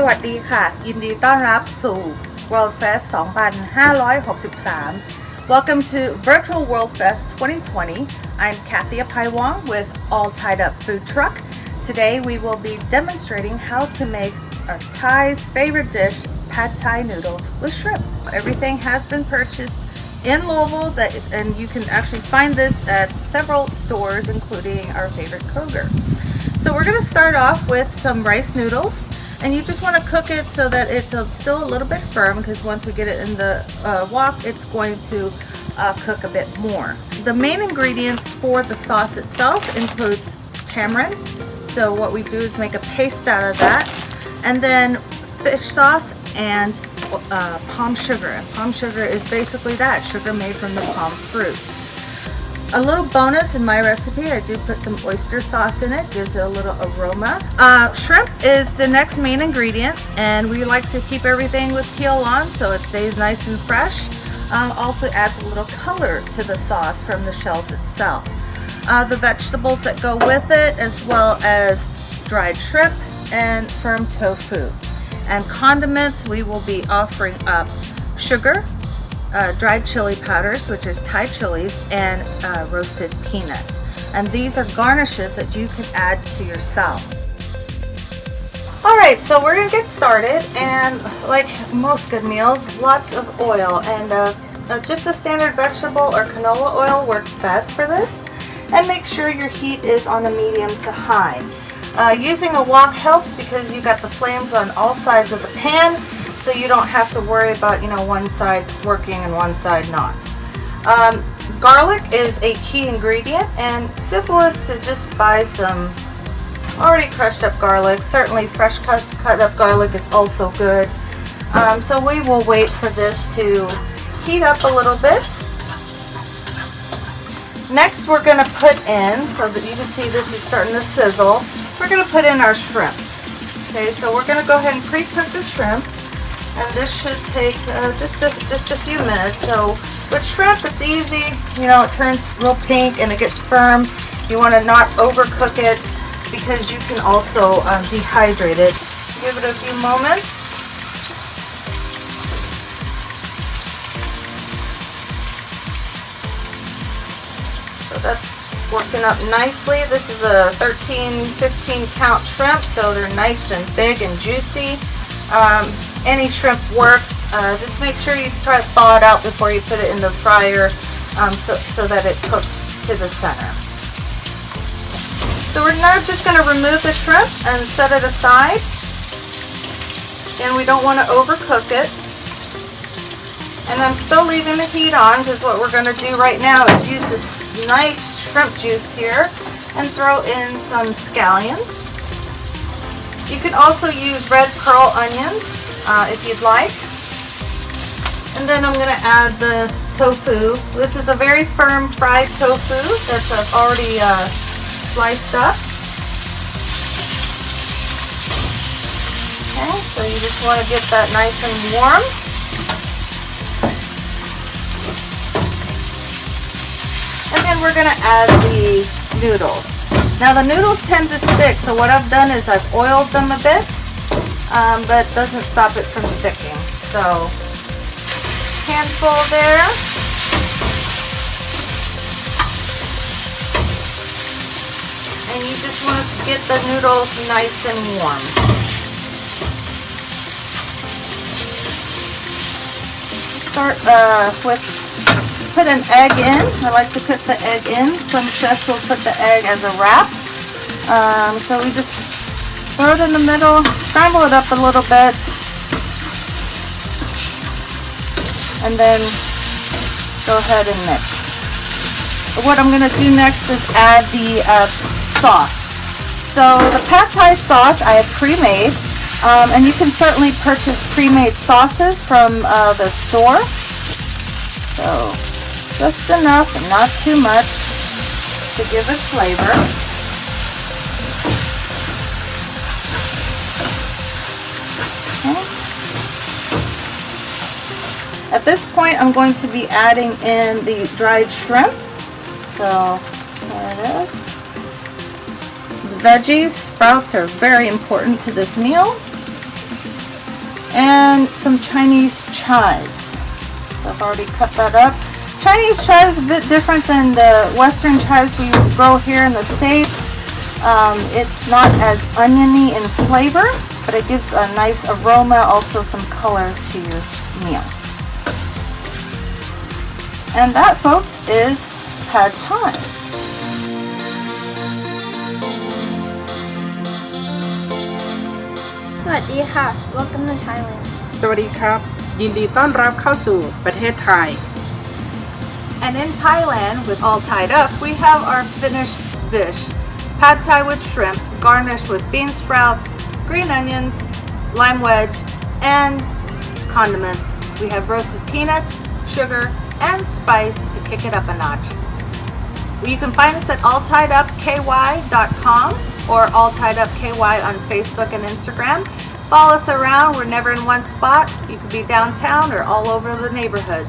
สวัสดีค่ะยินดีต้อนรับสู่ World Fest 2563 Welcome to Virtual World Fest 2020. I'm Kathy Apaiwong with All Tied Up Food Truck. Today we will be demonstrating how to make our Thai's favorite dish, Pad Thai noodles with shrimp. Everything has been purchased in Louisville and you can actually find this at several stores including our favorite Kroger. So we're going to start off with some rice noodles. And you just want to cook it so that it's still a little bit firm, because once we get it in the wok, it's going to cook a bit more. The main ingredients for the sauce itself includes tamarind. So what we do is make a paste out of that, and then fish sauce and palm sugar. And palm sugar is basically that, sugar made from the palm fruit. A little bonus in my recipe, I do put some oyster sauce in it, gives it a little aroma. Shrimp is the next main ingredient, and we like to keep everything with peel on so it stays nice and fresh. Also adds a little color to the sauce from the shells itself. The vegetables that go with it, as well as dried shrimp and firm tofu. And condiments, we will be offering up sugar, dried chili powders, which is Thai chilies, and roasted peanuts. And these are garnishes that you can add to yourself. Alright, so we're going to get started, and like most good meals, lots of oil, and just a standard vegetable or canola oil works best for this. And make sure your heat is on a medium to high. Using a wok helps because you got the flames on all sides of the pan, so you don't have to worry about, one side working and one side not. Garlic is a key ingredient, and simplest to just buy some already crushed up garlic. Certainly fresh cut up garlic is also good. So we will wait for this to heat up a little bit. Next we're going to put in, so that you can see this is starting to sizzle, we're going to put in our shrimp. Okay, so we're going to go ahead and pre-cook the shrimp. And this should take just a few minutes. So with shrimp, it's easy. It turns real pink and it gets firm. You want to not overcook it because you can also dehydrate it. Give it a few moments. So that's working up nicely. This is a 13-15 count shrimp, so they're nice and big and juicy. Any shrimp works. Just make sure you try to thaw it out before you put it in the fryer so that it cooks to the center. So we're now just going to remove the shrimp and set it aside. And we don't want to overcook it. And I'm still leaving the heat on, because what we're going to do right now is use this nice shrimp juice here and throw in some scallions. You can also use red pearl onions if you'd like. And then I'm going to add the tofu. This is a very firm fried tofu that's already sliced up. Okay, so you just want to get that nice and warm. And then we're going to add the noodles. Now the noodles tend to stick, so what I've done is I've oiled them a bit, but it doesn't stop it from sticking. So, handful there. And you just want to get the noodles nice and warm. Start put an egg in. I like to put the egg in. Some chefs will put the egg as a wrap. So we just throw it in the middle, scramble it up a little bit, and then go ahead and mix. What I'm going to do next is add the sauce. So the Pad Thai sauce I have pre-made, and you can certainly purchase pre-made sauces from the store. So just enough and not too much to give it flavor. Okay. At this point, I'm going to be adding in the dried shrimp. So there it is. The veggies, sprouts are very important to this meal. and some Chinese chives. So I've already cut that up. Chinese chives is a bit different than the Western chives we grow here in the States. It's not as oniony in flavor, but it gives a nice aroma, also some color to your meal. And that, folks, is Pad Thai. สวัสดีค่ะ Welcome to Thailand สวัสดีครับยินดีต้อนรับเข้าสู่ประเทศไทย And in Thailand, with All Tied Up, we have our finished dish. Pad Thai with shrimp, garnished with bean sprouts, green onions, lime wedge, and condiments. We have roasted peanuts, sugar, and spice to kick it up a notch. You can find us at alltiedupky.com or alltiedupky on Facebook and Instagram. Follow us around. We're never in one spot. You could be downtown or all over the neighborhoods.